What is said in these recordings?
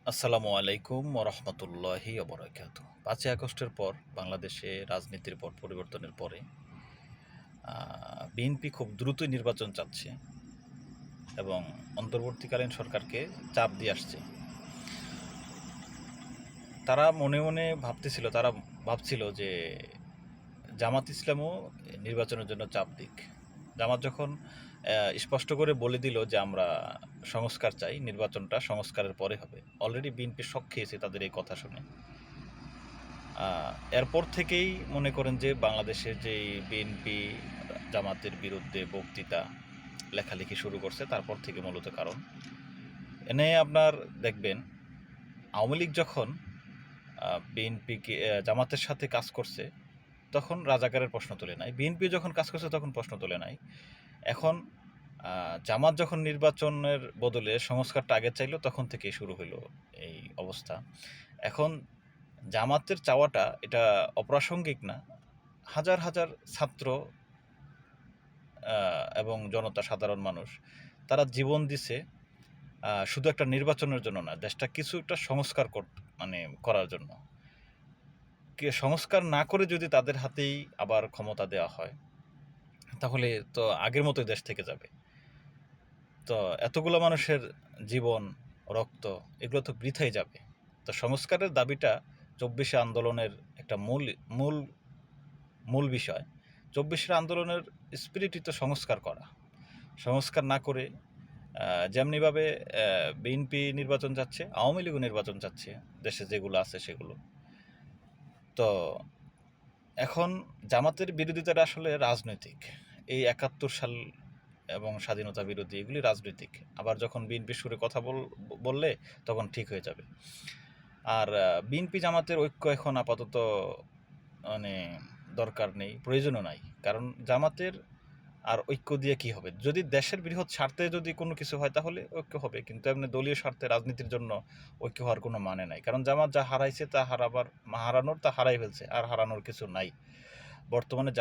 আসসালামু আলাইকুম ওরহমতুল্লাহি ওবরাকাতু। ৫ই আগস্টের পর বাংলাদেশে রাজনীতির পট পরিবর্তনের পরে বিএনপি খুব দ্রুতই নির্বাচন চাচ্ছে এবং অন্তর্বর্তীকালীন সরকারকে চাপ দিয়ে আসছে। তারা মনে মনে ভাবছিল যে জামাত ইসলামও নির্বাচনের জন্য চাপ দিক। জামাত যখন স্পষ্ট করে বলে দিল যে আমরা সংস্কার চাই, নির্বাচনটা সংস্কারের পরে হবে, অলরেডি বিএনপি শক খেয়েছে তাদের এই কথা শুনে। এরপর থেকেই মনে করেন যে বাংলাদেশের যে বিএনপি জামাতের বিরুদ্ধে বক্তৃতা লেখালেখি শুরু করছে, তারপর থেকে মূলত কারণ এনে আপনার দেখবেন আওয়ামী লীগ যখন বিএনপিকে জামাতের সাথে কাজ করছে তখন রাজাকারের প্রশ্ন তোলে নাই, বিএনপি যখন কাজ করছে তখন প্রশ্ন তোলে নাই। এখন জামাত যখন নির্বাচনের বদলে সংস্কারটা আগে চাইলো তখন থেকেই শুরু হইলো এই অবস্থা। এখন জামাতের চাওয়াটা এটা অপ্রাসঙ্গিক না। হাজার হাজার ছাত্র এবং জনতা, সাধারণ মানুষ তারা জীবন দিছে শুধু একটা নির্বাচনের জন্য না, দেশটা কিছু একটা সংস্কার করার জন্য। সংস্কার না করে যদি তাদের হাতেই আবার ক্ষমতা দেওয়া হয় তাহলে তো আগের মতোই দেশ থেকে যাবে। তো এতগুলো মানুষের জীবন, রক্ত এগুলো তো বৃথাই যাবে। তো সংস্কারের দাবিটা ২৪শে আন্দোলনের একটা মূল মূল মূল বিষয়। ২৪শে আন্দোলনের স্পিরিটই তো সংস্কার করা। সংস্কার না করে যেমনিভাবে বিএনপি নির্বাচন চাচ্ছে, আওয়ামী লীগও নির্বাচন চাচ্ছে, দেশে যেগুলো আছে সেগুলো। তো এখন জামাতের বিরোধিতাটা আসলে রাজনৈতিক। এই ৭১ সাল এবং স্বাধীনতা বিরোধী এগুলি রাজনৈতিক। আবার যখন বিএনপির সুরে কথা বললে তখন ঠিক হয়ে যাবে। আর বিএনপি জামাতের ঐক্য এখন আপাতত মানে দরকার নেই, প্রয়োজনও নাই। কারণ জামাতের আর ঐক্য দিয়ে কি হবে? যদি দেশের বৃহৎ স্বার্থে যদি কোনো কিছু হয় তাহলে ঐক্য হবে, কিন্তু এমনি দলীয় স্বার্থে রাজনীতির জন্য ঐক্য হওয়ার কোনো মানে নাই। কারণ জামাত যা হারাইছে তা হারানোর তা হারাই ফেলছে, আর হারানোর কিছু নাই। বর্তমানে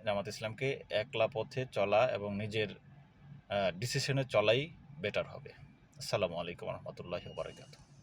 জামাত ইসলামকে একলা পথে চলা এবং নিজের ডিসিশনে চলাই বেটার হবে। আসসালামু আলাইকুম রহমতুল্লাহি ওয়া বারাকাতুহু।